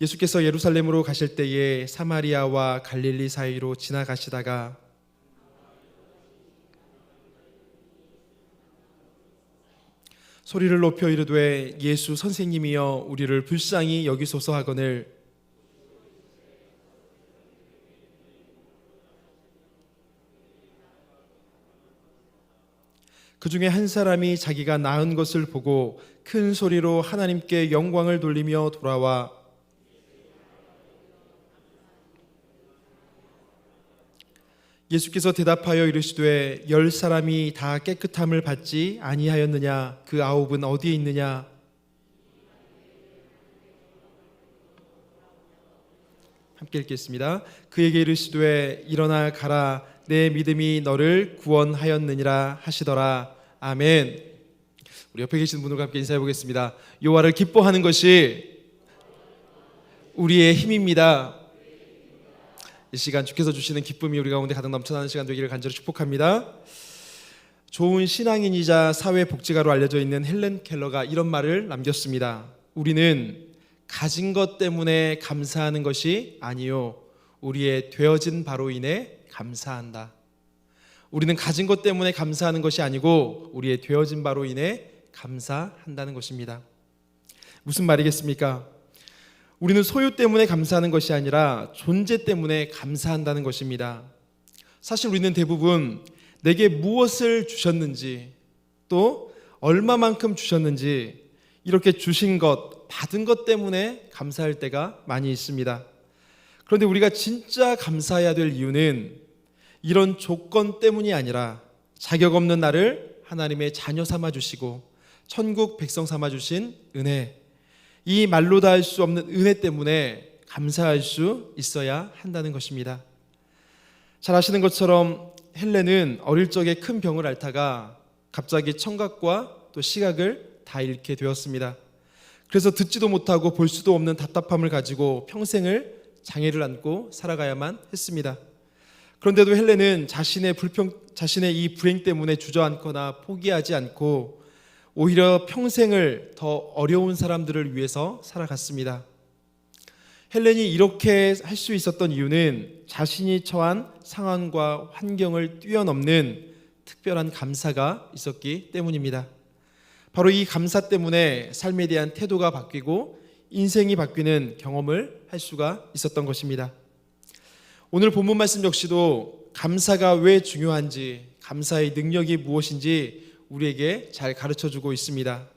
예수께서 예루살렘으로 가실 때에 사마리아와 갈릴리 사이로 지나가시다가 소리를 높여 이르되 예수 선생님이여 우리를 불쌍히 여기소서 하거늘 그 중에 한 사람이 자기가 낳은 것을 보고 큰 소리로 하나님께 영광을 돌리며 돌아와 예수께서 대답하여 이르시되 10사람이 다 깨끗함을 받지 아니하였느냐? 그 9은 어디에 있느냐? 함께 읽겠습니다. 그에게 이르시되 일어나 가라 내 믿음이 너를 구원하였느니라 하시더라. 아멘. 우리 옆에 계신 분들과 함께 인사해 보겠습니다. 여호와를 기뻐하는 것이 우리의 힘입니다. 이 시간 주께서 주시는 기쁨이 우리 가운데 가득 넘쳐나는 시간 되기를 간절히 축복합니다. 좋은 신앙인이자 사회복지가로 알려져 있는 헬렌 켈러가 이런 말을 남겼습니다. 우리는 가진 것 때문에 감사하는 것이 아니요 우리의 되어진 바로 인해 감사한다. 우리는 가진 것 때문에 감사하는 것이 아니고 우리의 되어진 바로 인해 감사한다는 것입니다. 무슨 말이겠습니까? 우리는 소유 때문에 감사하는 것이 아니라 존재 때문에 감사한다는 것입니다. 사실 우리는 대부분 내게 무엇을 주셨는지 또 얼마만큼 주셨는지 이렇게 주신 것, 받은 것 때문에 감사할 때가 많이 있습니다. 그런데 우리가 진짜 감사해야 될 이유는 이런 조건 때문이 아니라 자격 없는 나를 하나님의 자녀 삼아 주시고 천국 백성 삼아 주신 은혜, 이 말로 다 할 수 없는 은혜 때문에 감사할 수 있어야 한다는 것입니다. 잘 아시는 것처럼 헬렌은 어릴 적에 큰 병을 앓다가 갑자기 청각과 또 시각을 다 잃게 되었습니다. 그래서 듣지도 못하고 볼 수도 없는 답답함을 가지고 평생을 장애를 안고 살아가야만 했습니다. 그런데도 헬렌은 자신의 이 불행 때문에 주저앉거나 포기하지 않고 오히려 평생을 더 어려운 사람들을 위해서 살아갔습니다. 헬렌이 이렇게 할 수 있었던 이유는 자신이 처한 상황과 환경을 뛰어넘는 특별한 감사가 있었기 때문입니다. 바로 이 감사 때문에 삶에 대한 태도가 바뀌고 인생이 바뀌는 경험을 할 수가 있었던 것입니다. 오늘 본문 말씀 역시도 감사가 왜 중요한지, 감사의 능력이 무엇인지 우리에게 잘 가르쳐주고 있습니다.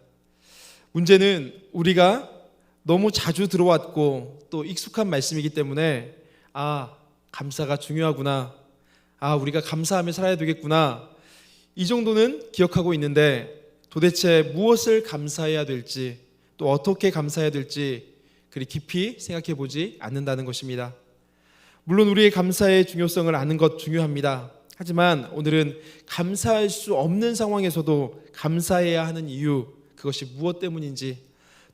문제는 우리가 너무 자주 들어왔고 또 익숙한 말씀이기 때문에 감사가 중요하구나, 우리가 감사하며 살아야 되겠구나, 이 정도는 기억하고 있는데 도대체 무엇을 감사해야 될지 또 어떻게 감사해야 될지 그리 깊이 생각해 보지 않는다는 것입니다. 물론 우리의 감사의 중요성을 아는 것 중요합니다. 하지만 오늘은 감사할 수 없는 상황에서도 감사해야 하는 이유, 그것이 무엇 때문인지,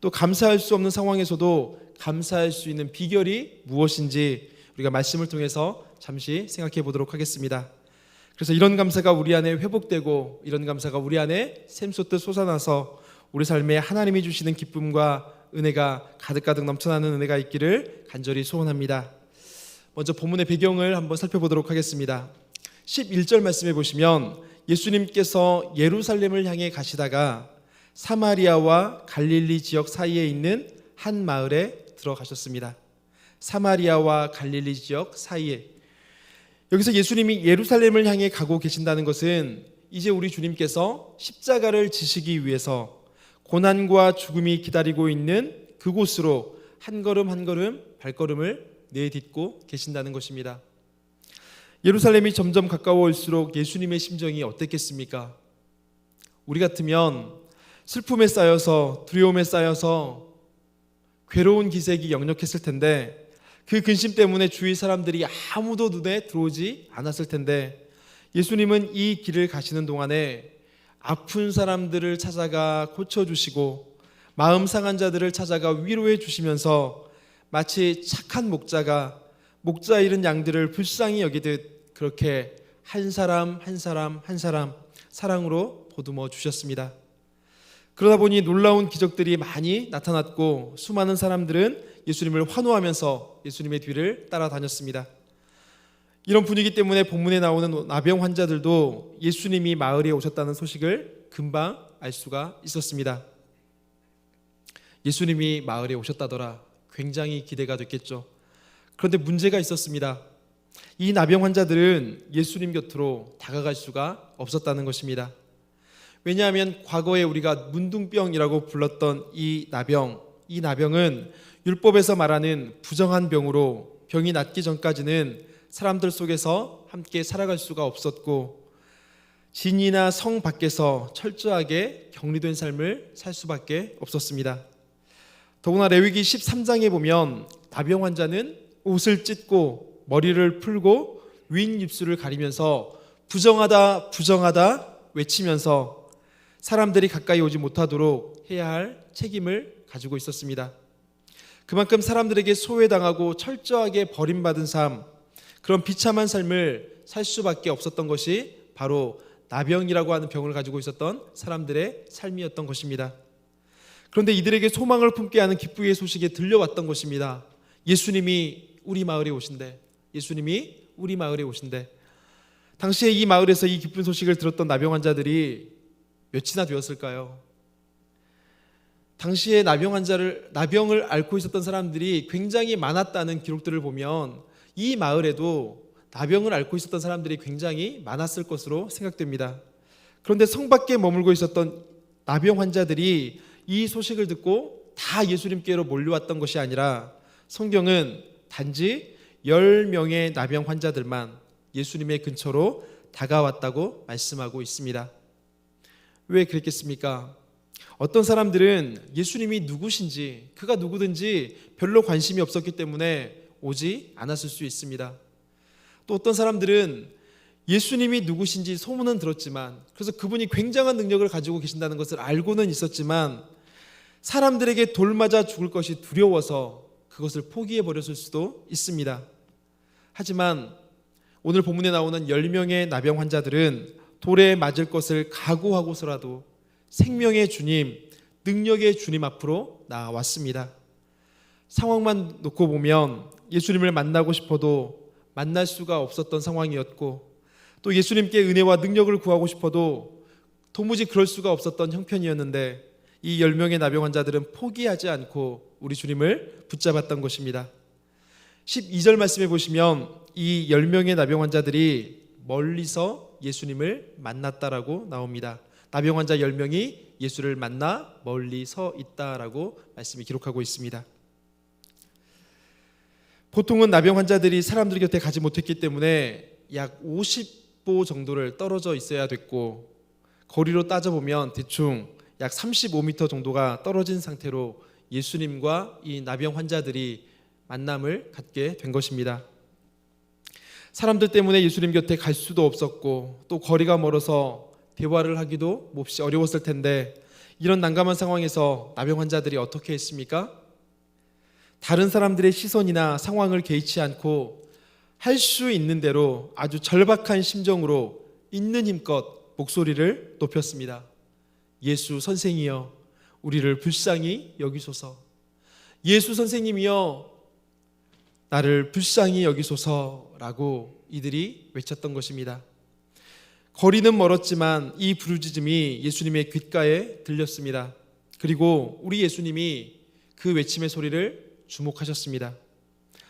또 감사할 수 없는 상황에서도 감사할 수 있는 비결이 무엇인지 우리가 말씀을 통해서 잠시 생각해 보도록 하겠습니다. 그래서 이런 감사가 우리 안에 회복되고 이런 감사가 우리 안에 샘솟듯 솟아나서 우리 삶에 하나님이 주시는 기쁨과 은혜가 가득가득 넘쳐나는 은혜가 있기를 간절히 소원합니다. 먼저 본문의 배경을 한번 살펴보도록 하겠습니다. 11절 말씀해 보시면 예수님께서 예루살렘을 향해 가시다가 사마리아와 갈릴리 지역 사이에 있는 한 마을에 들어가셨습니다. 사마리아와 갈릴리 지역 사이에, 여기서 예수님이 예루살렘을 향해 가고 계신다는 것은 이제 우리 주님께서 십자가를 지시기 위해서 고난과 죽음이 기다리고 있는 그곳으로 한 걸음 한 걸음 발걸음을 내딛고 계신다는 것입니다. 예루살렘이 점점 가까워올수록 예수님의 심정이 어땠겠습니까? 우리 같으면 슬픔에 쌓여서 두려움에 쌓여서 괴로운 기색이 역력했을 텐데, 그 근심 때문에 주위 사람들이 아무도 눈에 들어오지 않았을 텐데, 예수님은 이 길을 가시는 동안에 아픈 사람들을 찾아가 고쳐주시고 마음 상한 자들을 찾아가 위로해 주시면서 마치 착한 목자가 목자 잃은 양들을 불쌍히 여기듯 그렇게 한 사람 한 사람 한 사람 사랑으로 보듬어 주셨습니다. 그러다 보니 놀라운 기적들이 많이 나타났고 수많은 사람들은 예수님을 환호하면서 예수님의 뒤를 따라다녔습니다. 이런 분위기 때문에 본문에 나오는 나병 환자들도 예수님이 마을에 오셨다는 소식을 금방 알 수가 있었습니다. 예수님이 마을에 오셨다더라. 굉장히 기대가 됐겠죠. 그런데 문제가 있었습니다. 이 나병 환자들은 예수님 곁으로 다가갈 수가 없었다는 것입니다. 왜냐하면 과거에 우리가 문둥병이라고 불렀던 이 나병은 율법에서 말하는 부정한 병으로 병이 낫기 전까지는 사람들 속에서 함께 살아갈 수가 없었고 진이나 성 밖에서 철저하게 격리된 삶을 살 수밖에 없었습니다. 더구나 레위기 13장에 보면 나병 환자는 옷을 찢고 머리를 풀고 윈 입술을 가리면서 부정하다 부정하다 외치면서 사람들이 가까이 오지 못하도록 해야 할 책임을 가지고 있었습니다. 그만큼 사람들에게 소외당하고 철저하게 버림받은 삶, 그런 비참한 삶을 살 수밖에 없었던 것이 바로 나병이라고 하는 병을 가지고 있었던 사람들의 삶이었던 것입니다. 그런데 이들에게 소망을 품게 하는 기쁘의 소식이 들려왔던 것입니다. 예수님이 우리 마을에 오신대. 예수님이 우리 마을에 오신대. 당시에 이 마을에서 이 기쁜 소식을 들었던 나병 환자들이 몇이나 되었을까요? 당시에 나병을 앓고 있었던 사람들이 굉장히 많았다는 기록들을 보면 이 마을에도 나병을 앓고 있었던 사람들이 굉장히 많았을 것으로 생각됩니다. 그런데 성 밖에 머물고 있었던 나병 환자들이 이 소식을 듣고 다 예수님께로 몰려왔던 것이 아니라 성경은 단지 10명의 나병 환자들만 예수님의 근처로 다가왔다고 말씀하고 있습니다. 왜 그랬겠습니까? 어떤 사람들은 예수님이 누구신지, 그가 누구든지 별로 관심이 없었기 때문에 오지 않았을 수 있습니다. 또 어떤 사람들은 예수님이 누구신지 소문은 들었지만, 그래서 그분이 굉장한 능력을 가지고 계신다는 것을 알고는 있었지만 사람들에게 돌 맞아 죽을 것이 두려워서 그것을 포기해 버렸을 수도 있습니다. 하지만 오늘 본문에 나오는 10명의 나병 환자들은 돌에 맞을 것을 각오하고서라도 생명의 주님, 능력의 주님 앞으로 나왔습니다. 상황만 놓고 보면 예수님을 만나고 싶어도 만날 수가 없었던 상황이었고, 또 예수님께 은혜와 능력을 구하고 싶어도 도무지 그럴 수가 없었던 형편이었는데, 이 10명의 나병 환자들은 포기하지 않고 우리 주님을 붙잡았던 것입니다. 12절 말씀해 보시면 이 10명의 나병 환자들이 멀리서 예수님을 만났다라고 나옵니다. 나병 환자 10명이 예수를 만나 멀리 서 있다라고 말씀이 기록하고 있습니다. 보통은 나병 환자들이 사람들 곁에 가지 못했기 때문에 약 50보 정도를 떨어져 있어야 됐고, 거리로 따져보면 대충 약 35m 정도가 떨어진 상태로 예수님과 이 나병 환자들이 만남을 갖게 된 것입니다. 사람들 때문에 예수님 곁에 갈 수도 없었고, 또 거리가 멀어서 대화를 하기도 몹시 어려웠을 텐데, 이런 난감한 상황에서 나병 환자들이 어떻게 했습니까? 다른 사람들의 시선이나 상황을 개의치 않고 할 수 있는 대로 아주 절박한 심정으로 있는 힘껏 목소리를 높였습니다. 예수 선생이여, 우리를 불쌍히 여기소서. 예수 선생님이여, 나를 불쌍히 여기소서라고 이들이 외쳤던 것입니다. 거리는 멀었지만 이 부르짖음이 예수님의 귓가에 들렸습니다. 그리고 우리 예수님이 그 외침의 소리를 주목하셨습니다.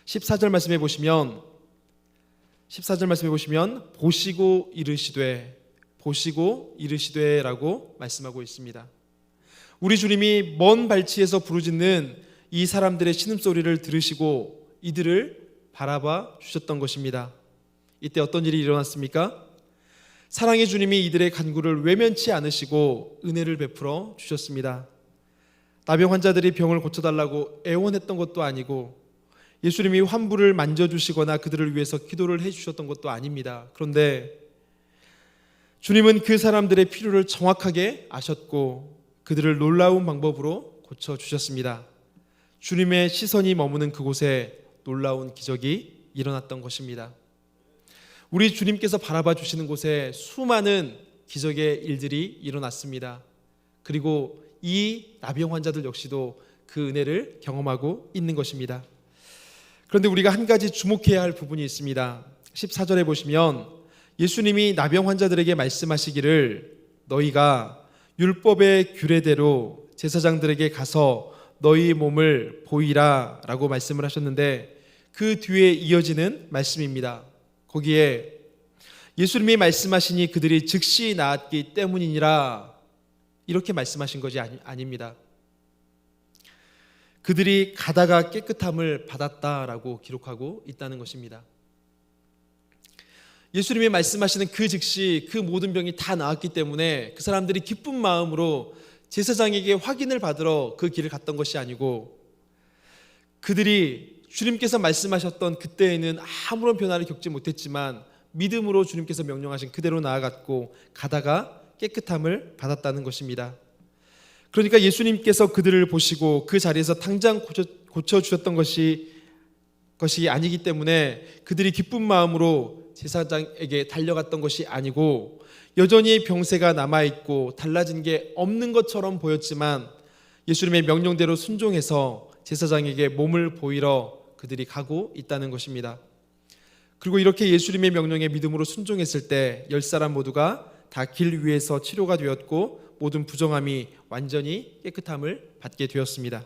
14절 말씀해 보시면 보시고 이르시되라고 말씀하고 있습니다. 우리 주님이 먼 발치에서 부르짖는 이 사람들의 신음소리를 들으시고 이들을 바라봐 주셨던 것입니다. 이때 어떤 일이 일어났습니까? 사랑의 주님이 이들의 간구를 외면치 않으시고 은혜를 베풀어 주셨습니다. 나병 환자들이 병을 고쳐달라고 애원했던 것도 아니고, 예수님이 환부를 만져주시거나 그들을 위해서 기도를 해주셨던 것도 아닙니다. 그런데 주님은 그 사람들의 필요를 정확하게 아셨고 그들을 놀라운 방법으로 고쳐주셨습니다. 주님의 시선이 머무는 그곳에 놀라운 기적이 일어났던 것입니다. 우리 주님께서 바라봐 주시는 곳에 수많은 기적의 일들이 일어났습니다. 그리고 이 나병 환자들 역시도 그 은혜를 경험하고 있는 것입니다. 그런데 우리가 한 가지 주목해야 할 부분이 있습니다. 14절에 보시면 예수님이 나병 환자들에게 말씀하시기를 너희가 율법의 규례대로 제사장들에게 가서 너희 몸을 보이라 라고 말씀을 하셨는데, 그 뒤에 이어지는 말씀입니다. 거기에 예수님이 말씀하시니 그들이 즉시 나았기 때문이니라 이렇게 말씀하신 것이 아닙니다. 그들이 가다가 깨끗함을 받았다라고 기록하고 있다는 것입니다. 예수님이 말씀하시는 그 즉시 그 모든 병이 다 나았기 때문에 그 사람들이 기쁜 마음으로 제사장에게 확인을 받으러 그 길을 갔던 것이 아니고, 그들이 주님께서 말씀하셨던 그때에는 아무런 변화를 겪지 못했지만 믿음으로 주님께서 명령하신 그대로 나아갔고 가다가 깨끗함을 받았다는 것입니다. 그러니까 예수님께서 그들을 보시고 그 자리에서 당장 고쳐주셨던 것이 아니기 때문에 그들이 기쁜 마음으로 제사장에게 달려갔던 것이 아니고, 여전히 병세가 남아있고 달라진 게 없는 것처럼 보였지만 예수님의 명령대로 순종해서 제사장에게 몸을 보이러 그들이 가고 있다는 것입니다. 그리고 이렇게 예수님의 명령에 믿음으로 순종했을 때 10사람 모두가 다 길 위에서 치료가 되었고 모든 부정함이 완전히 깨끗함을 받게 되었습니다.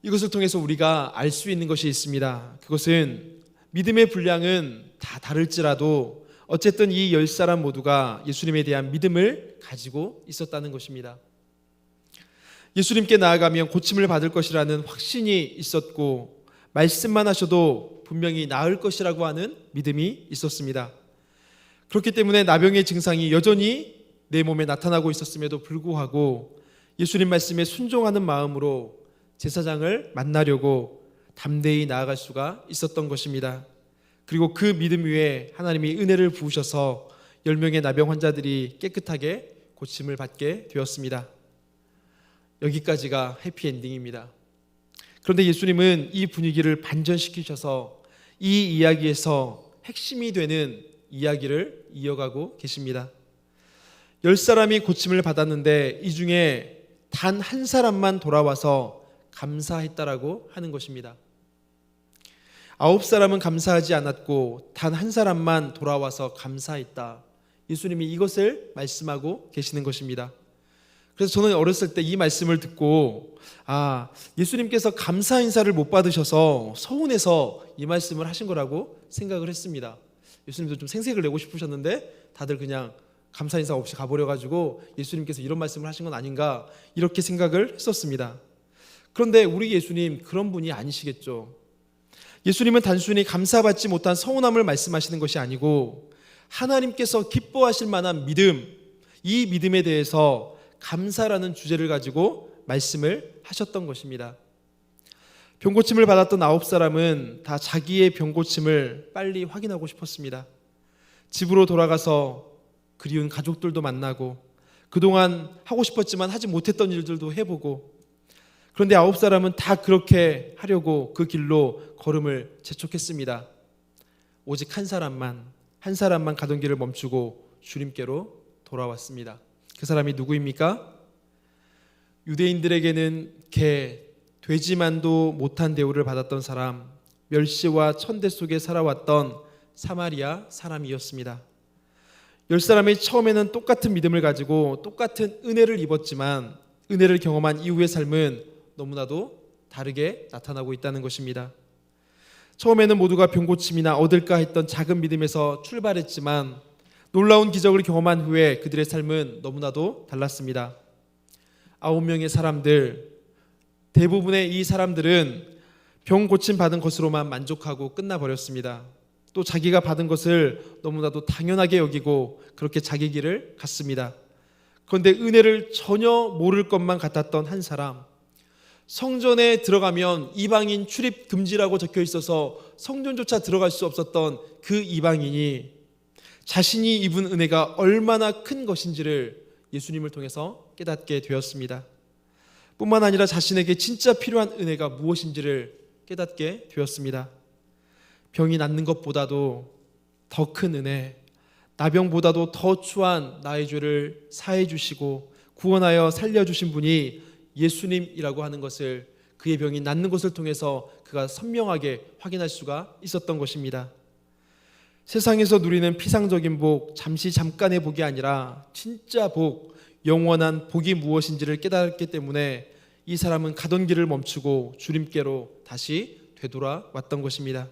이것을 통해서 우리가 알 수 있는 것이 있습니다. 그것은 믿음의 분량은 다 다를지라도 어쨌든 이 10사람 모두가 예수님에 대한 믿음을 가지고 있었다는 것입니다. 예수님께 나아가면 고침을 받을 것이라는 확신이 있었고 말씀만 하셔도 분명히 나을 것이라고 하는 믿음이 있었습니다. 그렇기 때문에 나병의 증상이 여전히 내 몸에 나타나고 있었음에도 불구하고 예수님 말씀에 순종하는 마음으로 제사장을 만나려고 담대히 나아갈 수가 있었던 것입니다. 그리고 그 믿음 위에 하나님이 은혜를 부으셔서 10명의 나병 환자들이 깨끗하게 고침을 받게 되었습니다. 여기까지가 해피엔딩입니다. 그런데 예수님은 이 분위기를 반전시키셔서 이 이야기에서 핵심이 되는 이야기를 이어가고 계십니다. 10사람이 고침을 받았는데 이 중에 단 한 사람만 돌아와서 감사했다라고 하는 것입니다. 9사람은 감사하지 않았고 단 한 사람만 돌아와서 감사했다. 예수님이 이것을 말씀하고 계시는 것입니다. 그래서 저는 어렸을 때 이 말씀을 듣고 예수님께서 감사 인사를 못 받으셔서 서운해서 이 말씀을 하신 거라고 생각을 했습니다. 예수님도 좀 생색을 내고 싶으셨는데 다들 그냥 감사 인사 없이 가버려가지고 예수님께서 이런 말씀을 하신 건 아닌가 이렇게 생각을 했었습니다. 그런데 우리 예수님 그런 분이 아니시겠죠. 예수님은 단순히 감사받지 못한 서운함을 말씀하시는 것이 아니고 하나님께서 기뻐하실 만한 믿음, 이 믿음에 대해서 감사라는 주제를 가지고 말씀을 하셨던 것입니다. 병고침을 받았던 9사람은 다 자기의 병고침을 빨리 확인하고 싶었습니다. 집으로 돌아가서 그리운 가족들도 만나고 그동안 하고 싶었지만 하지 못했던 일들도 해보고, 그런데 9사람은 다 그렇게 하려고 그 길로 걸음을 재촉했습니다. 오직 한 사람만 가던 길을 멈추고 주님께로 돌아왔습니다. 그 사람이 누구입니까? 유대인들에게는 돼지만도 못한 대우를 받았던 사람, 멸시와 천대 속에 살아왔던 사마리아 사람이었습니다. 10사람이 처음에는 똑같은 믿음을 가지고 똑같은 은혜를 입었지만 은혜를 경험한 이후의 삶은 너무나도 다르게 나타나고 있다는 것입니다. 처음에는 모두가 병고침이나 얻을까 했던 작은 믿음에서 출발했지만 놀라운 기적을 경험한 후에 그들의 삶은 너무나도 달랐습니다. 9명의 사람들, 대부분의 이 사람들은 병 고침 받은 것으로만 만족하고 끝나버렸습니다. 또 자기가 받은 것을 너무나도 당연하게 여기고 그렇게 자기 길을 갔습니다. 그런데 은혜를 전혀 모를 것만 같았던 한 사람, 성전에 들어가면 이방인 출입 금지라고 적혀 있어서 성전조차 들어갈 수 없었던 그 이방인이 자신이 입은 은혜가 얼마나 큰 것인지를 예수님을 통해서 깨닫게 되었습니다. 뿐만 아니라 자신에게 진짜 필요한 은혜가 무엇인지를 깨닫게 되었습니다. 병이 낫는 것보다도 더 큰 은혜, 나병보다도 더 추한 나의 죄를 사해 주시고 구원하여 살려주신 분이 예수님이라고 하는 것을, 그의 병이 낫는 것을 통해서 그가 선명하게 확인할 수가 있었던 것입니다. 세상에서 누리는 피상적인 복, 잠깐의 복이 아니라 진짜 복, 영원한 복이 무엇인지를 깨달았기 때문에 이 사람은 가던 길을 멈추고 주님께로 다시 되돌아왔던 것입니다.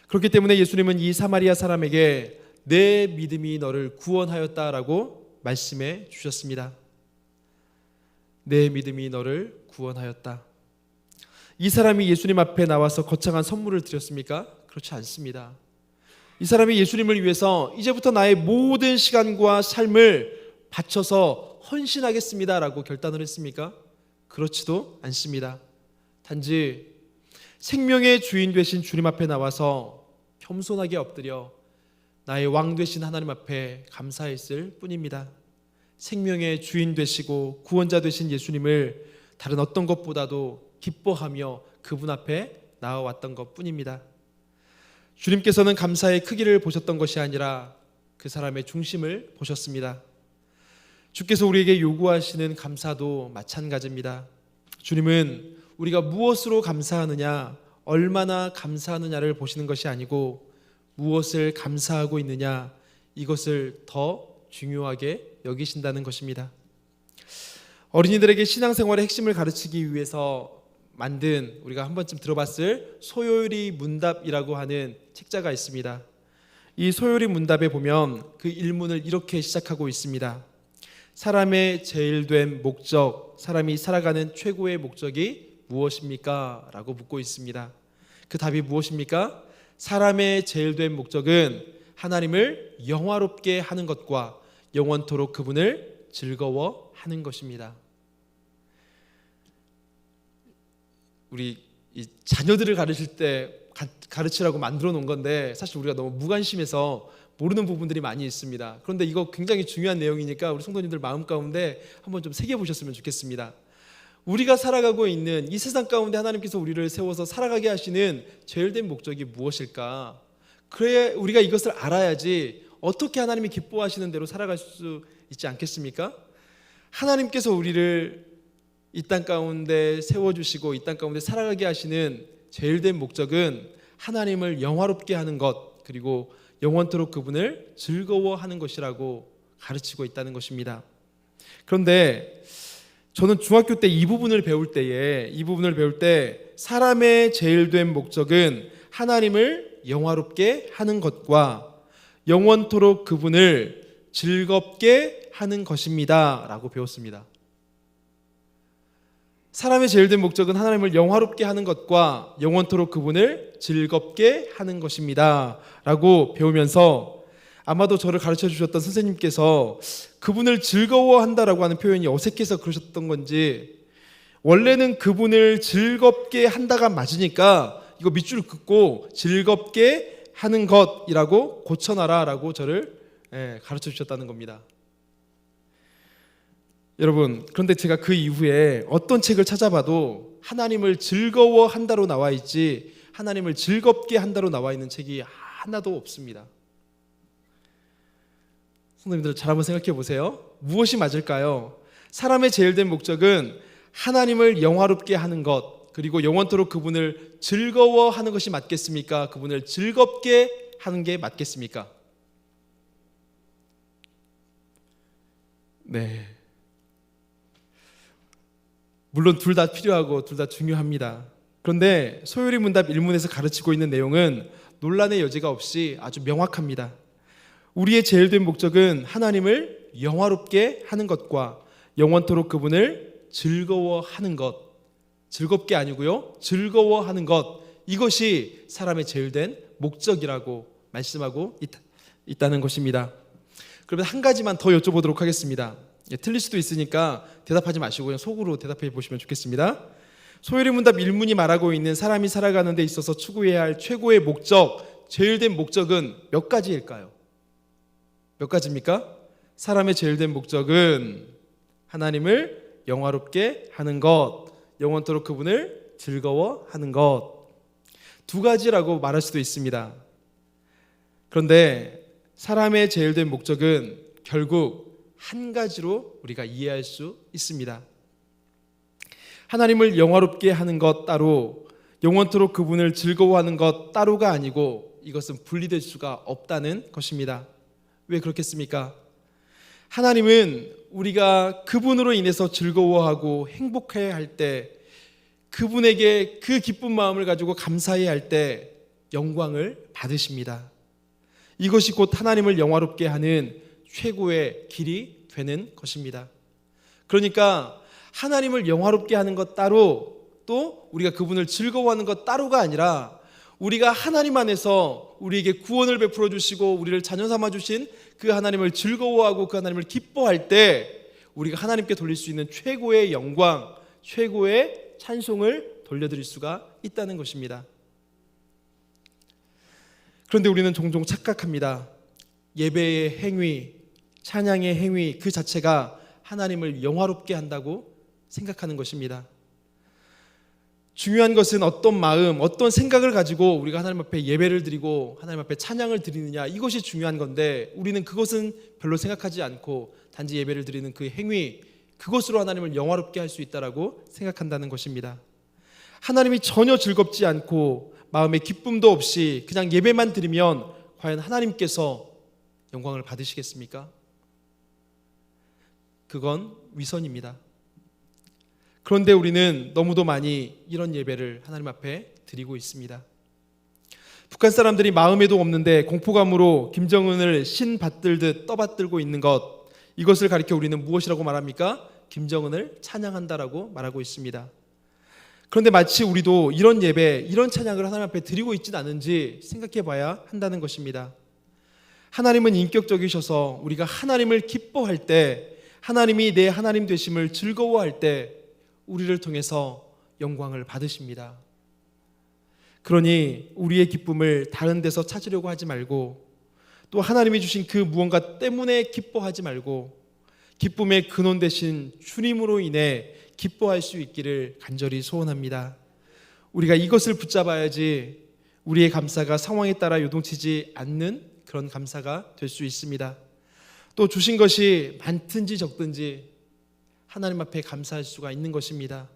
그렇기 때문에 예수님은 이 사마리아 사람에게 내 믿음이 너를 구원하였다라고 말씀해 주셨습니다. 내 믿음이 너를 구원하였다. 이 사람이 예수님 앞에 나와서 거창한 선물을 드렸습니까? 그렇지 않습니다. 이 사람이 예수님을 위해서 이제부터 나의 모든 시간과 삶을 바쳐서 헌신하겠습니다라고 결단을 했습니까? 그렇지도 않습니다. 단지 생명의 주인 되신 주님 앞에 나와서 겸손하게 엎드려 나의 왕 되신 하나님 앞에 감사했을 뿐입니다. 생명의 주인 되시고 구원자 되신 예수님을 다른 어떤 것보다도 기뻐하며 그분 앞에 나아왔던 것 뿐입니다. 주님께서는 감사의 크기를 보셨던 것이 아니라 그 사람의 중심을 보셨습니다. 주께서 우리에게 요구하시는 감사도 마찬가지입니다. 주님은 우리가 무엇으로 감사하느냐, 얼마나 감사하느냐를 보시는 것이 아니고 무엇을 감사하고 있느냐, 이것을 더 중요하게 여기신다는 것입니다. 어린이들에게 신앙생활의 핵심을 가르치기 위해서 만든, 우리가 한 번쯤 들어봤을 소요리 문답이라고 하는 책자가 있습니다. 이 소요리 문답에 보면 그 일문을 이렇게 시작하고 있습니다. 사람의 제일된 목적, 사람이 살아가는 최고의 목적이 무엇입니까? 라고 묻고 있습니다. 그 답이 무엇입니까? 사람의 제일된 목적은 하나님을 영화롭게 하는 것과 영원토록 그분을 즐거워하는 것입니다. 우리 이 자녀들을 가르칠 때 가르치라고 만들어 놓은 건데 사실 우리가 너무 무관심해서 모르는 부분들이 많이 있습니다. 그런데 이거 굉장히 중요한 내용이니까 우리 성도님들 마음 가운데 한번 좀 새겨보셨으면 좋겠습니다. 우리가 살아가고 있는 이 세상 가운데 하나님께서 우리를 세워서 살아가게 하시는 제일된 목적이 무엇일까? 그래 우리가 이것을 알아야지 어떻게 하나님이 기뻐하시는 대로 살아갈 수 있지 않겠습니까? 하나님께서 우리를 이 땅 가운데 세워주시고 이 땅 가운데 살아가게 하시는 제일된 목적은 하나님을 영화롭게 하는 것, 그리고 영원토록 그분을 즐거워하는 것이라고 가르치고 있다는 것입니다. 그런데 저는 중학교 때 이 부분을 배울 때 사람의 제일된 목적은 하나님을 영화롭게 하는 것과 영원토록 그분을 즐겁게 하는 것입니다 라고 배웠습니다. 사람의 제일된 목적은 하나님을 영화롭게 하는 것과 영원토록 그분을 즐겁게 하는 것입니다 라고 배우면서 아마도 저를 가르쳐 주셨던 선생님께서 그분을 즐거워한다라고 하는 표현이 어색해서 그러셨던 건지, 원래는 그분을 즐겁게 한다가 맞으니까 이거 밑줄을 긋고 즐겁게 하는 것이라고 고쳐놔라 라고 저를 가르쳐 주셨다는 겁니다. 여러분, 그런데 제가 그 이후에 어떤 책을 찾아봐도 하나님을 즐거워한다로 나와 있지 하나님을 즐겁게 한다로 나와 있는 책이 하나도 없습니다. 성도님들 잘 한번 생각해 보세요. 무엇이 맞을까요? 사람의 제일된 목적은 하나님을 영화롭게 하는 것, 그리고 영원토록 그분을 즐거워하는 것이 맞겠습니까? 그분을 즐겁게 하는 게 맞겠습니까? 네. 물론 둘 다 필요하고 둘 다 중요합니다. 그런데 소요리 문답 1문에서 가르치고 있는 내용은 논란의 여지가 없이 아주 명확합니다. 우리의 제일된 목적은 하나님을 영화롭게 하는 것과 영원토록 그분을 즐거워하는 것, 즐겁게 아니고요, 즐거워하는 것, 이것이 사람의 제일된 목적이라고 말씀하고 있다는 것입니다. 그러면 한 가지만 더 여쭤보도록 하겠습니다. 틀릴 수도 있으니까 대답하지 마시고 그냥 속으로 대답해 보시면 좋겠습니다. 소요리 문답 1문이 말하고 있는 사람이 살아가는 데 있어서 추구해야 할 최고의 목적, 제일된 목적은 몇 가지일까요? 몇 가지입니까? 사람의 제일된 목적은 하나님을 영화롭게 하는 것, 영원토록 그분을 즐거워하는 것. 두 가지라고 말할 수도 있습니다. 그런데 사람의 제일된 목적은 결국 한 가지로 우리가 이해할 수 있습니다. 하나님을 영화롭게 하는 것 따로, 영원토록 그분을 즐거워하는 것 따로가 아니고 이것은 분리될 수가 없다는 것입니다. 왜 그렇겠습니까? 하나님은 우리가 그분으로 인해서 즐거워하고 행복해야 할 때, 그분에게 그 기쁜 마음을 가지고 감사해야 할 때 영광을 받으십니다. 이것이 곧 하나님을 영화롭게 하는 최고의 길이 되는 것입니다. 그러니까 하나님을 영화롭게 하는 것 따로, 또 우리가 그분을 즐거워하는 것 따로가 아니라 우리가 하나님 안에서 우리에게 구원을 베풀어 주시고 우리를 자녀 삼아 주신 그 하나님을 즐거워하고 그 하나님을 기뻐할 때 우리가 하나님께 돌릴 수 있는 최고의 영광, 최고의 찬송을 돌려드릴 수가 있다는 것입니다. 그런데 우리는 종종 착각합니다. 예배의 행위, 찬양의 행위 그 자체가 하나님을 영화롭게 한다고 생각하는 것입니다. 중요한 것은 어떤 마음, 어떤 생각을 가지고 우리가 하나님 앞에 예배를 드리고 하나님 앞에 찬양을 드리느냐, 이것이 중요한 건데 우리는 그것은 별로 생각하지 않고 단지 예배를 드리는 그 행위, 그것으로 하나님을 영화롭게 할 수 있다라고 생각한다는 것입니다. 하나님이 전혀 즐겁지 않고 마음에 기쁨도 없이 그냥 예배만 드리면 과연 하나님께서 영광을 받으시겠습니까? 그건 위선입니다. 그런데 우리는 너무도 많이 이런 예배를 하나님 앞에 드리고 있습니다. 북한 사람들이 마음에도 없는데 공포감으로 김정은을 신 받들듯 떠받들고 있는 것, 이것을 가리켜 우리는 무엇이라고 말합니까? 김정은을 찬양한다라고 말하고 있습니다. 그런데 마치 우리도 이런 예배, 이런 찬양을 하나님 앞에 드리고 있지는 않은지 생각해 봐야 한다는 것입니다. 하나님은 인격적이셔서 우리가 하나님을 기뻐할 때, 하나님이 내 하나님 되심을 즐거워할 때 우리를 통해서 영광을 받으십니다. 그러니 우리의 기쁨을 다른 데서 찾으려고 하지 말고, 또 하나님이 주신 그 무언가 때문에 기뻐하지 말고 기쁨의 근원 되신 주님으로 인해 기뻐할 수 있기를 간절히 소원합니다. 우리가 이것을 붙잡아야지 우리의 감사가 상황에 따라 요동치지 않는 그런 감사가 될 수 있습니다. 또 주신 것이 많든지 적든지 하나님 앞에 감사할 수가 있는 것입니다.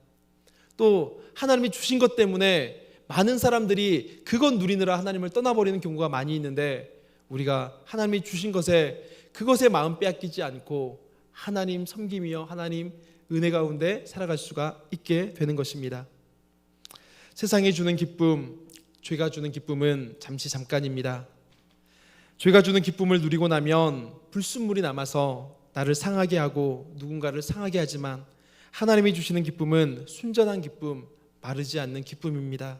또 하나님이 주신 것 때문에 많은 사람들이 그것 누리느라 하나님을 떠나버리는 경우가 많이 있는데 우리가 하나님이 주신 것에 그것에 마음 빼앗기지 않고 하나님 섬기며 하나님 은혜 가운데 살아갈 수가 있게 되는 것입니다. 세상이 주는 기쁨, 죄가 주는 기쁨은 잠시 잠깐입니다. 죄가 주는 기쁨을 누리고 나면 불순물이 남아서 나를 상하게 하고 누군가를 상하게 하지만 하나님이 주시는 기쁨은 순전한 기쁨, 마르지 않는 기쁨입니다.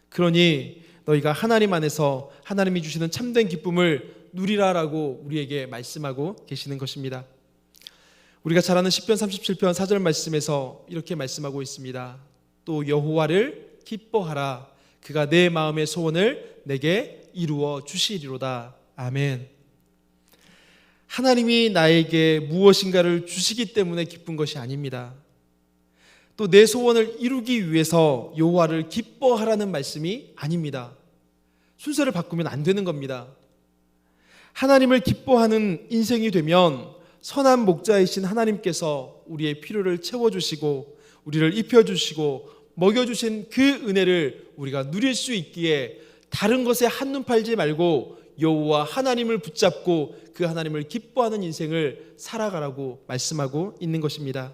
그러니 너희가 하나님 안에서 하나님이 주시는 참된 기쁨을 누리라라고 우리에게 말씀하고 계시는 것입니다. 우리가 잘 아는 시편 37편 4절 말씀에서 이렇게 말씀하고 있습니다. 또 여호와를 기뻐하라. 그가 내 마음의 소원을 내게 이루어 주시리로다. 아멘. 하나님이 나에게 무엇인가를 주시기 때문에 기쁜 것이 아닙니다. 또 내 소원을 이루기 위해서 여호와를 기뻐하라는 말씀이 아닙니다. 순서를 바꾸면 안 되는 겁니다. 하나님을 기뻐하는 인생이 되면 선한 목자이신 하나님께서 우리의 필요를 채워주시고 우리를 입혀주시고 먹여주신 그 은혜를 우리가 누릴 수 있기에 다른 것에 한눈 팔지 말고 여호와 하나님을 붙잡고 그 하나님을 기뻐하는 인생을 살아가라고 말씀하고 있는 것입니다.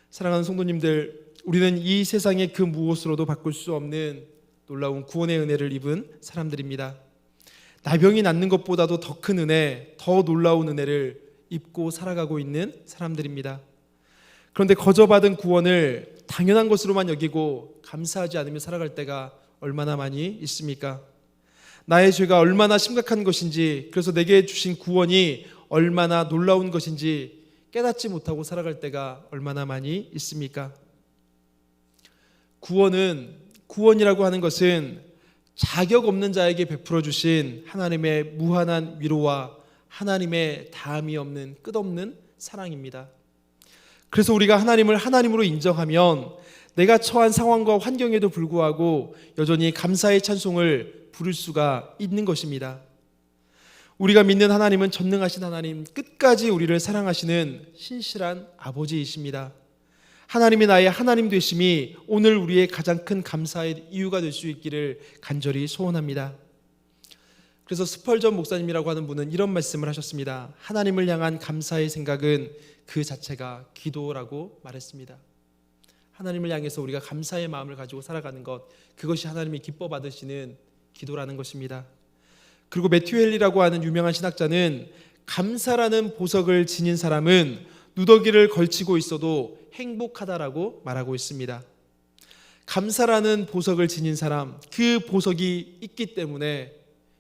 사랑하는 성도님들, 우리는 이 세상의 그 무엇으로도 바꿀 수 없는 놀라운 구원의 은혜를 입은 사람들입니다. 나병이 낫는 것보다도 더 큰 은혜, 더 놀라운 은혜를 입고 살아가고 있는 사람들입니다. 그런데 거저받은 구원을 당연한 것으로만 여기고 감사하지 않으며 살아갈 때가 얼마나 많이 있습니까? 나의 죄가 얼마나 심각한 것인지, 그래서 내게 주신 구원이 얼마나 놀라운 것인지 깨닫지 못하고 살아갈 때가 얼마나 많이 있습니까? 구원이라고 하는 것은 자격 없는 자에게 베풀어 주신 하나님의 무한한 위로와 하나님의 다함이 없는 끝없는 사랑입니다. 그래서 우리가 하나님을 하나님으로 인정하면 내가 처한 상황과 환경에도 불구하고 여전히 감사의 찬송을 부를 수가 있는 것입니다. 우리가 믿는 하나님은 전능하신 하나님, 끝까지 우리를 사랑하시는 신실한 아버지이십니다. 하나님이 나의 하나님 되심이 오늘 우리의 가장 큰 감사의 이유가 될 수 있기를 간절히 소원합니다. 그래서 스펄전 목사님이라고 하는 분은 이런 말씀을 하셨습니다. 하나님을 향한 감사의 생각은 그 자체가 기도라고 말했습니다. 하나님을 향해서 우리가 감사의 마음을 가지고 살아가는 것, 그것이 하나님이 기뻐 받으시는 기도라는 것입니다. 그리고 매튜 헨리라고 하는 유명한 신학자는 감사라는 보석을 지닌 사람은 누더기를 걸치고 있어도 행복하다라고 말하고 있습니다. 감사라는 보석을 지닌 사람, 그 보석이 있기 때문에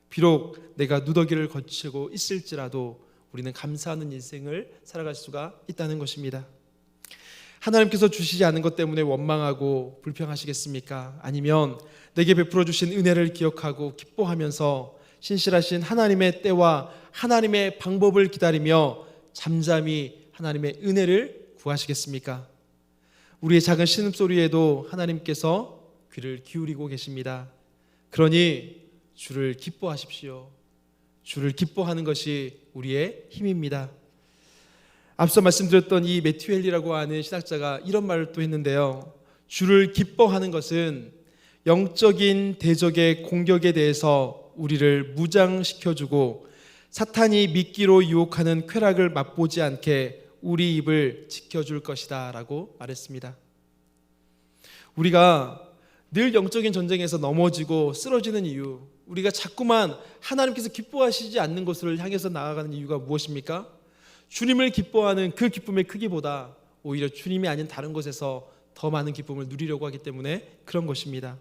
비록 내가 누더기를 걸치고 있을지라도 우리는 감사하는 인생을 살아갈 수가 있다는 것입니다. 하나님께서 주시지 않은 것 때문에 원망하고 불평하시겠습니까? 아니면 내게 베풀어 주신 은혜를 기억하고 기뻐하면서 신실하신 하나님의 때와 하나님의 방법을 기다리며 잠잠히 하나님의 은혜를 구하시겠습니까? 우리의 작은 신음소리에도 하나님께서 귀를 기울이고 계십니다. 그러니 주를 기뻐하십시오. 주를 기뻐하는 것이 우리의 힘입니다. 앞서 말씀드렸던 이 매튜 헨리라고 하는 신학자가 이런 말을 또 했는데요. 주를 기뻐하는 것은 영적인 대적의 공격에 대해서 우리를 무장시켜주고 사탄이 미끼로 유혹하는 쾌락을 맛보지 않게 우리 입을 지켜줄 것이다 라고 말했습니다. 우리가 늘 영적인 전쟁에서 넘어지고 쓰러지는 이유, 우리가 자꾸만 하나님께서 기뻐하시지 않는 것을 향해서 나아가는 이유가 무엇입니까? 주님을 기뻐하는 그 기쁨의 크기보다 오히려 주님이 아닌 다른 것에서 더 많은 기쁨을 누리려고 하기 때문에 그런 것입니다.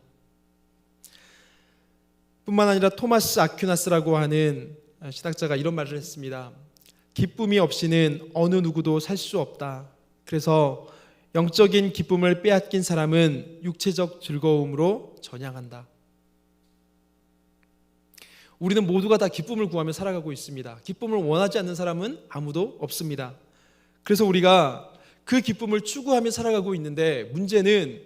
뿐만 아니라 토마스 아퀴나스라고 하는 신학자가 이런 말을 했습니다. 기쁨이 없이는 어느 누구도 살 수 없다. 그래서 영적인 기쁨을 빼앗긴 사람은 육체적 즐거움으로 전향한다. 우리는 모두가 다 기쁨을 구하며 살아가고 있습니다. 기쁨을 원하지 않는 사람은 아무도 없습니다. 그래서 우리가 그 기쁨을 추구하며 살아가고 있는데 문제는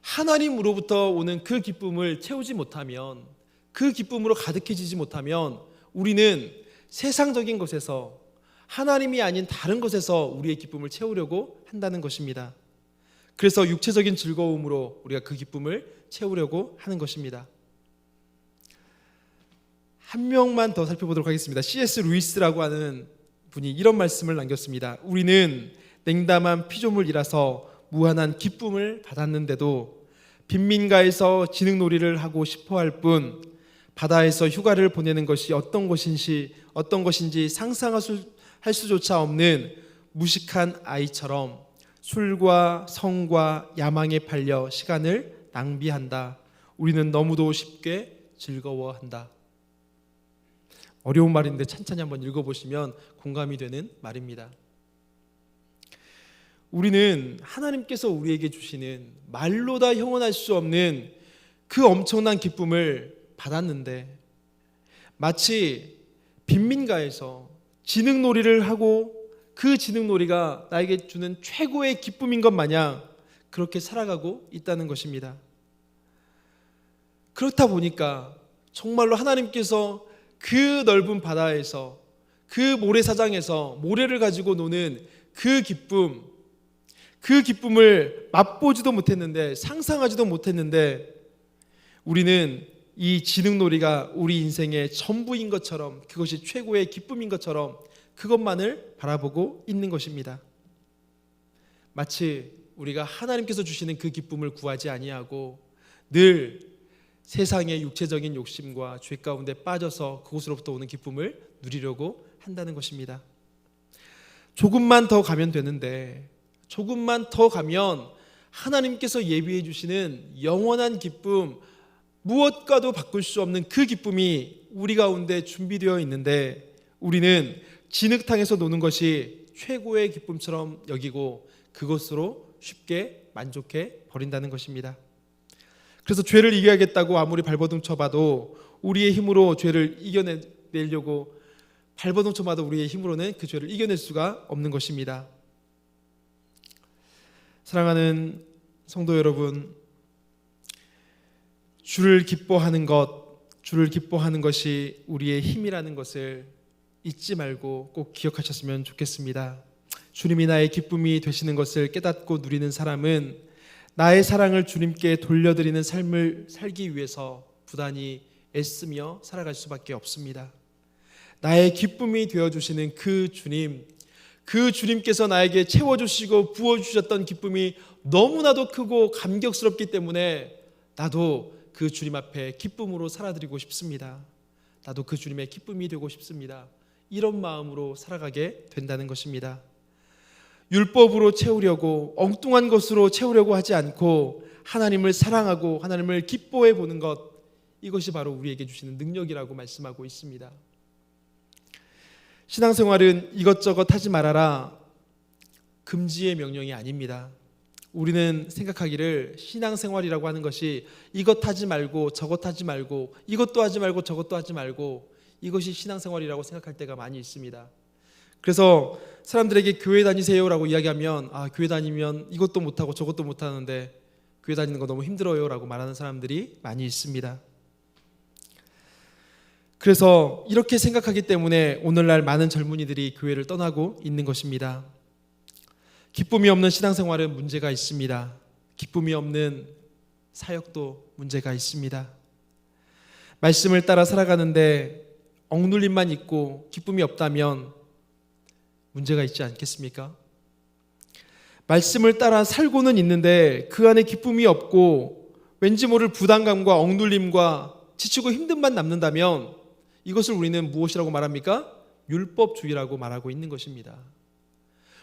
하나님으로부터 오는 그 기쁨을 채우지 못하면, 그 기쁨으로 가득해지지 못하면 우리는 세상적인 것에서, 하나님이 아닌 다른 것에서 우리의 기쁨을 채우려고 한다는 것입니다. 그래서 육체적인 즐거움으로 우리가 그 기쁨을 채우려고 하는 것입니다. 한 명만 더 살펴보도록 하겠습니다. C.S. 루이스라고 하는 분이 이런 말씀을 남겼습니다. 우리는 냉담한 피조물이라서 무한한 기쁨을 받았는데도 빈민가에서 지능놀이를 하고 싶어할 뿐 바다에서 휴가를 보내는 것이 어떤 것인지 상상할 수조차 없는 무식한 아이처럼 술과 성과 야망에 팔려 시간을 낭비한다. 우리는 너무도 쉽게 즐거워한다. 어려운 말인데 찬찬히 한번 읽어보시면 공감이 되는 말입니다. 우리는 하나님께서 우리에게 주시는 말로 다 형언할 수 없는 그 엄청난 기쁨을 받았는데 마치 빈민가에서 지능놀이를 하고 그 지능놀이가 나에게 주는 최고의 기쁨인 것 마냥 그렇게 살아가고 있다는 것입니다. 그렇다 보니까 정말로 하나님께서 그 넓은 바다에서, 그 모래사장에서 모래를 가지고 노는 그 기쁨을 맛보지도 못했는데, 상상하지도 못했는데 우리는 이 지능놀이가 우리 인생의 전부인 것처럼, 그것이 최고의 기쁨인 것처럼 그것만을 바라보고 있는 것입니다. 마치 우리가 하나님께서 주시는 그 기쁨을 구하지 아니하고 늘 세상의 육체적인 욕심과 죄 가운데 빠져서 그곳으로부터 오는 기쁨을 누리려고 한다는 것입니다. 조금만 더 가면 되는데, 조금만 더 가면 하나님께서 예비해 주시는 영원한 기쁨, 무엇과도 바꿀 수 없는 그 기쁨이 우리 가운데 준비되어 있는데 우리는 진흙탕에서 노는 것이 최고의 기쁨처럼 여기고 그것으로 쉽게 만족해 버린다는 것입니다. 그래서 죄를 이겨야겠다고 아무리 발버둥 쳐봐도 우리의 힘으로 죄를 이겨내려고 발버둥 쳐봐도 우리의 힘으로는 그 죄를 이겨낼 수가 없는 것입니다. 사랑하는 성도 여러분, 주를 기뻐하는 것이 우리의 힘이라는 것을 잊지 말고 꼭 기억하셨으면 좋겠습니다. 주님이 나의 기쁨이 되시는 것을 깨닫고 누리는 사람은 나의 사랑을 주님께 돌려드리는 삶을 살기 위해서 부단히 애쓰며 살아갈 수밖에 없습니다. 나의 기쁨이 되어주시는 그 주님께서 나에게 채워주시고 부어주셨던 기쁨이 너무나도 크고 감격스럽기 때문에 나도 그 주님 앞에 기쁨으로 살아드리고 싶습니다. 나도 그 주님의 기쁨이 되고 싶습니다. 이런 마음으로 살아가게 된다는 것입니다. 율법으로 채우려고, 엉뚱한 것으로 채우려고 하지 않고 하나님을 사랑하고 하나님을 기뻐해 보는 것, 이것이 바로 우리에게 주시는 능력이라고 말씀하고 있습니다. 신앙생활은 이것저것 하지 말아라, 금지의 명령이 아닙니다. 우리는 생각하기를 신앙생활이라고 하는 것이 이것 하지 말고 저것 하지 말고 이것도 하지 말고 저것도 하지 말고, 이것이 신앙생활이라고 생각할 때가 많이 있습니다. 그래서 사람들에게 교회 다니세요라고 이야기하면 교회 다니면 이것도 못하고 저것도 못하는데 교회 다니는 거 너무 힘들어요 라고 말하는 사람들이 많이 있습니다. 그래서 이렇게 생각하기 때문에 오늘날 많은 젊은이들이 교회를 떠나고 있는 것입니다. 기쁨이 없는 신앙생활은 문제가 있습니다. 기쁨이 없는 사역도 문제가 있습니다. 말씀을 따라 살아가는데 억눌림만 있고 기쁨이 없다면 문제가 있지 않겠습니까? 말씀을 따라 살고는 있는데 그 안에 기쁨이 없고 왠지 모를 부담감과 억눌림과 지치고 힘듦만 남는다면 이것을 우리는 무엇이라고 말합니까? 율법주의라고 말하고 있는 것입니다.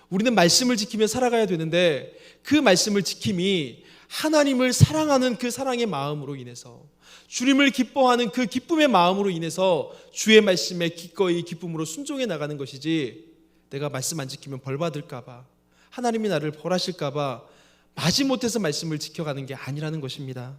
우리는 말씀을 지키며 살아가야 되는데 그 말씀을 지킴이 하나님을 사랑하는 그 사랑의 마음으로 인해서, 주님을 기뻐하는 그 기쁨의 마음으로 인해서 주의 말씀에 기꺼이 기쁨으로 순종해 나가는 것이지, 내가 말씀 안 지키면 벌 받을까 봐, 하나님이 나를 벌하실까 봐 마지못해서 말씀을 지켜가는 게 아니라는 것입니다.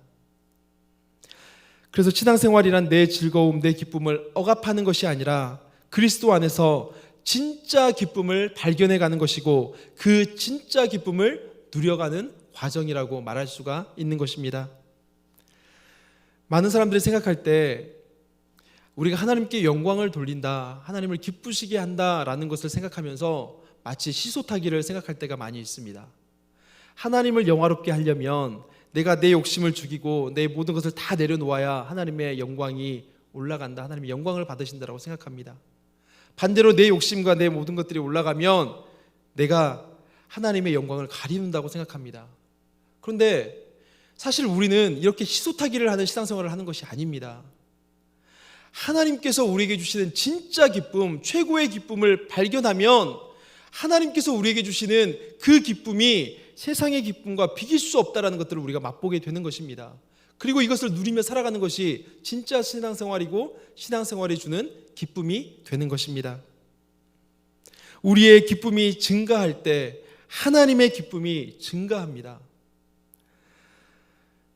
그래서 신앙생활이란 내 즐거움, 내 기쁨을 억압하는 것이 아니라 그리스도 안에서 진짜 기쁨을 발견해가는 것이고 그 진짜 기쁨을 누려가는 과정이라고 말할 수가 있는 것입니다. 많은 사람들이 생각할 때 우리가 하나님께 영광을 돌린다, 하나님을 기쁘시게 한다라는 것을 생각하면서 마치 시소타기를 생각할 때가 많이 있습니다. 하나님을 영화롭게 하려면 내가 내 욕심을 죽이고 내 모든 것을 다 내려놓아야 하나님의 영광이 올라간다, 하나님의 영광을 받으신다라고 생각합니다. 반대로 내 욕심과 내 모든 것들이 올라가면 내가 하나님의 영광을 가리는다고 생각합니다. 그런데 사실 우리는 이렇게 시소타기를 하는 신앙생활을 하는 것이 아닙니다. 하나님께서 우리에게 주시는 진짜 기쁨, 최고의 기쁨을 발견하면 하나님께서 우리에게 주시는 그 기쁨이 세상의 기쁨과 비길 수 없다는 것들을 우리가 맛보게 되는 것입니다. 그리고 이것을 누리며 살아가는 것이 진짜 신앙생활이고 신앙생활이 주는 기쁨이 되는 것입니다. 우리의 기쁨이 증가할 때 하나님의 기쁨이 증가합니다.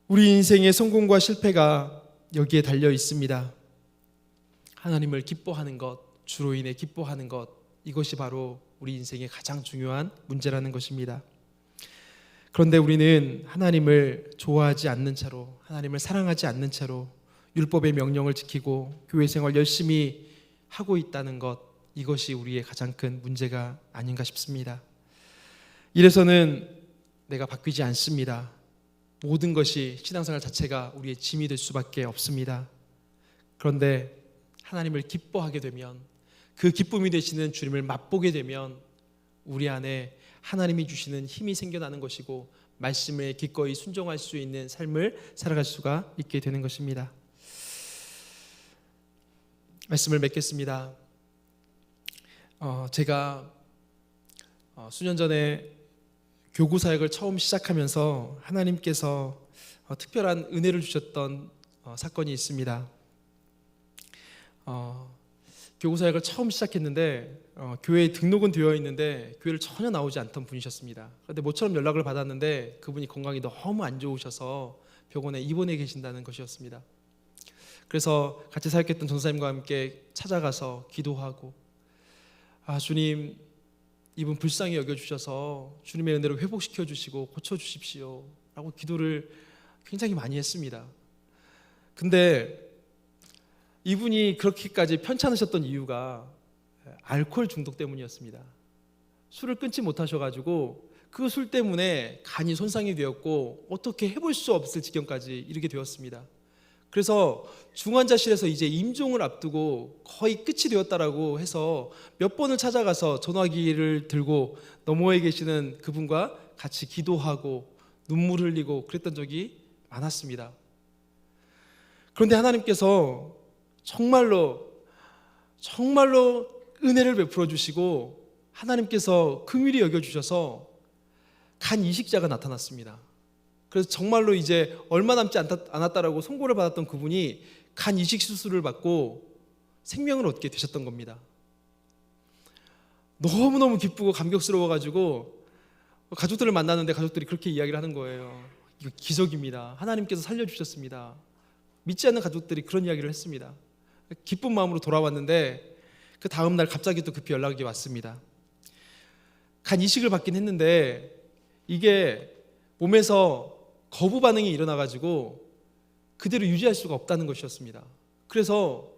우리 인생의 성공과 실패가 여기에 달려 있습니다. 하나님을 기뻐하는 것, 주로 인해 기뻐하는 것, 이것이 바로 우리 인생의 가장 중요한 문제라는 것입니다. 그런데 우리는 하나님을 좋아하지 않는 채로, 하나님을 사랑하지 않는 채로 율법의 명령을 지키고 교회 생활 열심히 하고 있다는 것, 이것이 우리의 가장 큰 문제가 아닌가 싶습니다. 이래서는 내가 바뀌지 않습니다. 모든 것이, 신앙생활 자체가 우리의 짐이 될 수밖에 없습니다. 그런데 하나님을 기뻐하게 되면, 그 기쁨이 되시는 주님을 맛보게 되면 우리 안에 하나님이 주시는 힘이 생겨나는 것이고 말씀에 기꺼이 순종할 수 있는 삶을 살아갈 수가 있게 되는 것입니다. 말씀을 맺겠습니다. 제가 수년 전에 교구 사역을 처음 시작하면서 하나님께서 특별한 은혜를 주셨던 사건이 있습니다. 교구 사역을 처음 시작했는데 교회에 등록은 되어 있는데 교회를 전혀 나오지 않던 분이셨습니다. 그런데 모처럼 연락을 받았는데 그분이 건강이 너무 안 좋으셔서 병원에 입원해 계신다는 것이었습니다. 그래서 같이 사역했던 전사님과 함께 찾아가서 기도하고, 주님, 이분 불쌍히 여겨주셔서 주님의 은혜로 회복시켜 주시고 고쳐주십시오 라고 기도를 굉장히 많이 했습니다. 근데 이분이 그렇게까지 편찮으셨던 이유가 알코올 중독 때문이었습니다. 술을 끊지 못하셔가지고 그 술 때문에 간이 손상이 되었고 어떻게 해볼 수 없을 지경까지 이르게 되었습니다. 그래서 중환자실에서 이제 임종을 앞두고 거의 끝이 되었다라고 해서 몇 번을 찾아가서 전화기를 들고 너머에 계시는 그분과 같이 기도하고 눈물 흘리고 그랬던 적이 많았습니다. 그런데 하나님께서 정말로 은혜를 베풀어 주시고 하나님께서 긍휼히 여겨 주셔서 간 이식자가 나타났습니다. 그래서 정말로 이제 얼마 남지 않았다라고 선고를 받았던 그분이 간 이식 수술을 받고 생명을 얻게 되셨던 겁니다. 너무너무 기쁘고 감격스러워가지고 가족들을 만나는데 가족들이 그렇게 이야기를 하는 거예요. 이거 기적입니다. 하나님께서 살려주셨습니다. 믿지 않는 가족들이 그런 이야기를 했습니다. 기쁜 마음으로 돌아왔는데 그 다음 날 갑자기 또 급히 연락이 왔습니다. 간 이식을 받긴 했는데 이게 몸에서 거부 반응이 일어나가지고 그대로 유지할 수가 없다는 것이었습니다. 그래서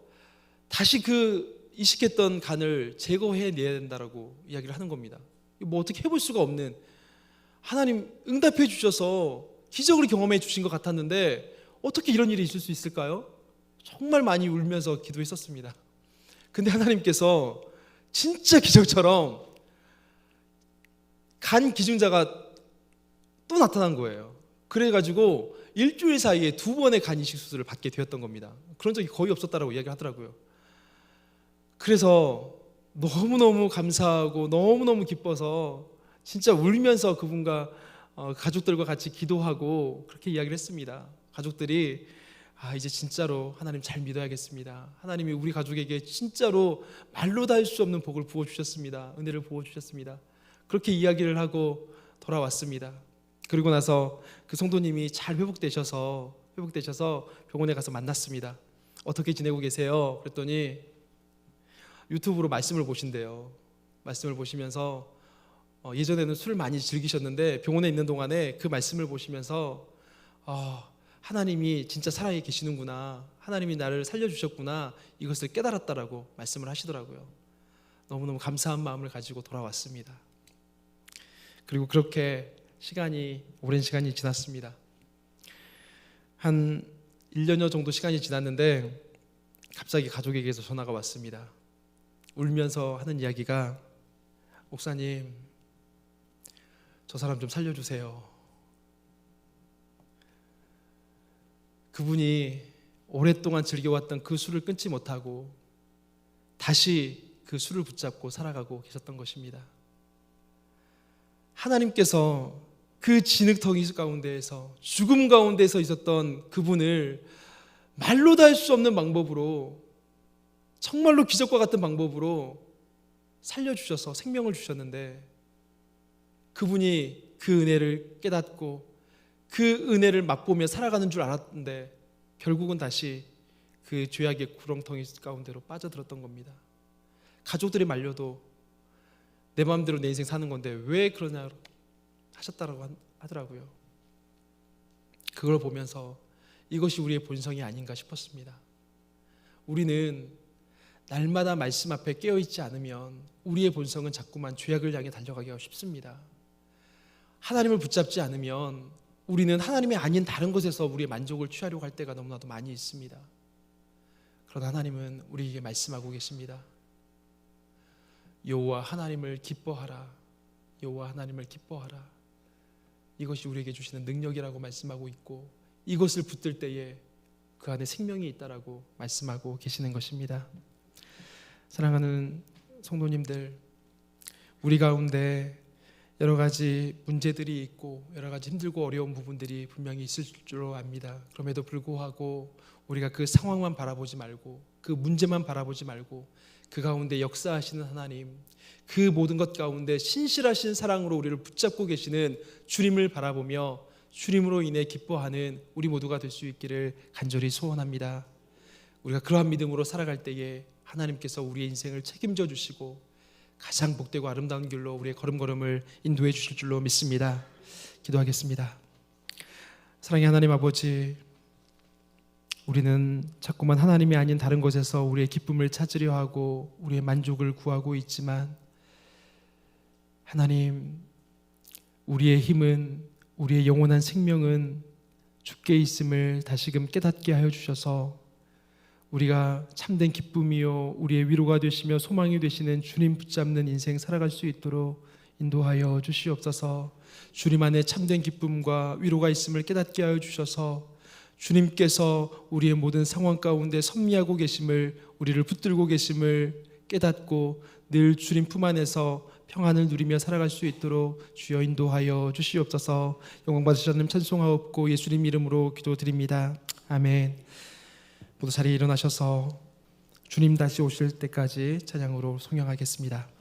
다시 그 이식했던 간을 제거해내야 된다라고 이야기를 하는 겁니다. 뭐 어떻게 해볼 수가 없는, 하나님 응답해 주셔서 기적을 경험해 주신 것 같았는데 어떻게 이런 일이 있을 수 있을까요? 정말 많이 울면서 기도했었습니다. 근데 하나님께서 진짜 기적처럼 간 기증자가 또 나타난 거예요. 그래가지고 일주일 사이에 2번의 간 이식 수술을 받게 되었던 겁니다. 그런 적이 거의 없었다라고 이야기를 하더라고요. 그래서 너무너무 감사하고 너무너무 기뻐서 진짜 울면서 그분과 가족들과 같이 기도하고 그렇게 이야기를 했습니다. 가족들이 이제 진짜로 하나님 잘 믿어야겠습니다. 하나님이 우리 가족에게 진짜로 말로 다 할 수 없는 복을 부어주셨습니다. 은혜를 부어주셨습니다. 그렇게 이야기를 하고 돌아왔습니다. 그리고 나서 그 성도님이 잘 회복되셔서 병원에 가서 만났습니다. 어떻게 지내고 계세요? 그랬더니 유튜브로 말씀을 보신대요. 말씀을 보시면서 예전에는 술을 많이 즐기셨는데 병원에 있는 동안에 그 말씀을 보시면서 하나님이 진짜 살아 계시는구나, 하나님이 나를 살려주셨구나, 이것을 깨달았다라고 말씀을 하시더라고요. 너무너무 감사한 마음을 가지고 돌아왔습니다. 그리고 그렇게 오랜 시간이 지났습니다. 한 1년여 정도 시간이 지났는데 갑자기 가족에게서 전화가 왔습니다. 울면서 하는 이야기가, 목사님, 저 사람 좀 살려주세요. 그분이 오랫동안 즐겨왔던 그 술을 끊지 못하고 다시 그 술을 붙잡고 살아가고 계셨던 것입니다. 하나님께서 그 진흙덩이 가운데에서, 죽음 가운데서 있었던 그분을 말로 다 할 수 없는 방법으로, 정말로 기적과 같은 방법으로 살려주셔서 생명을 주셨는데, 그분이 그 은혜를 깨닫고 그 은혜를 맛보며 살아가는 줄 알았는데 결국은 다시 그 죄악의 구렁텅이 가운데로 빠져들었던 겁니다. 가족들이 말려도 내 마음대로 내 인생 사는 건데 왜 그러냐 하셨다라고 하더라고요. 그걸 보면서 이것이 우리의 본성이 아닌가 싶었습니다. 우리는 날마다 말씀 앞에 깨어있지 않으면 우리의 본성은 자꾸만 죄악을 향해 달려가기가 쉽습니다. 하나님을 붙잡지 않으면 우리는 하나님이 아닌 다른 것에서 우리의 만족을 취하려고 할 때가 너무나도 많이 있습니다. 그러나 하나님은 우리에게 말씀하고 계십니다. 여호와 하나님을 기뻐하라. 여호와 하나님을 기뻐하라. 이것이 우리에게 주시는 능력이라고 말씀하고 있고, 이것을 붙들 때에 그 안에 생명이 있다라고 말씀하고 계시는 것입니다. 사랑하는 성도님들, 우리 가운데 여러 가지 문제들이 있고 여러 가지 힘들고 어려운 부분들이 분명히 있을 줄로 압니다. 그럼에도 불구하고 우리가 그 상황만 바라보지 말고, 그 문제만 바라보지 말고, 그 가운데 역사하시는 하나님, 그 모든 것 가운데 신실하신 사랑으로 우리를 붙잡고 계시는 주님을 바라보며 주님으로 인해 기뻐하는 우리 모두가 될 수 있기를 간절히 소원합니다. 우리가 그러한 믿음으로 살아갈 때에 하나님께서 우리의 인생을 책임져 주시고 가장 복되고 아름다운 길로 우리의 걸음걸음을 인도해 주실 줄로 믿습니다. 기도하겠습니다. 사랑의 하나님 아버지, 우리는 자꾸만 하나님이 아닌 다른 곳에서 우리의 기쁨을 찾으려 하고 우리의 만족을 구하고 있지만, 하나님, 우리의 힘은, 우리의 영원한 생명은 주께 있음을 다시금 깨닫게 하여 주셔서 우리가 참된 기쁨이요 우리의 위로가 되시며 소망이 되시는 주님 붙잡는 인생 살아갈 수 있도록 인도하여 주시옵소서. 주님 안에 참된 기쁨과 위로가 있음을 깨닫게 하여 주셔서 주님께서 우리의 모든 상황 가운데 섭리하고 계심을, 우리를 붙들고 계심을 깨닫고 늘 주님 품 안에서 평안을 누리며 살아갈 수 있도록 주여 인도하여 주시옵소서. 영광 받으시는 찬송하옵고 예수님 이름으로 기도드립니다. 아멘. 모두 자리에 일어나셔서 주님 다시 오실 때까지 찬양으로 송영하겠습니다.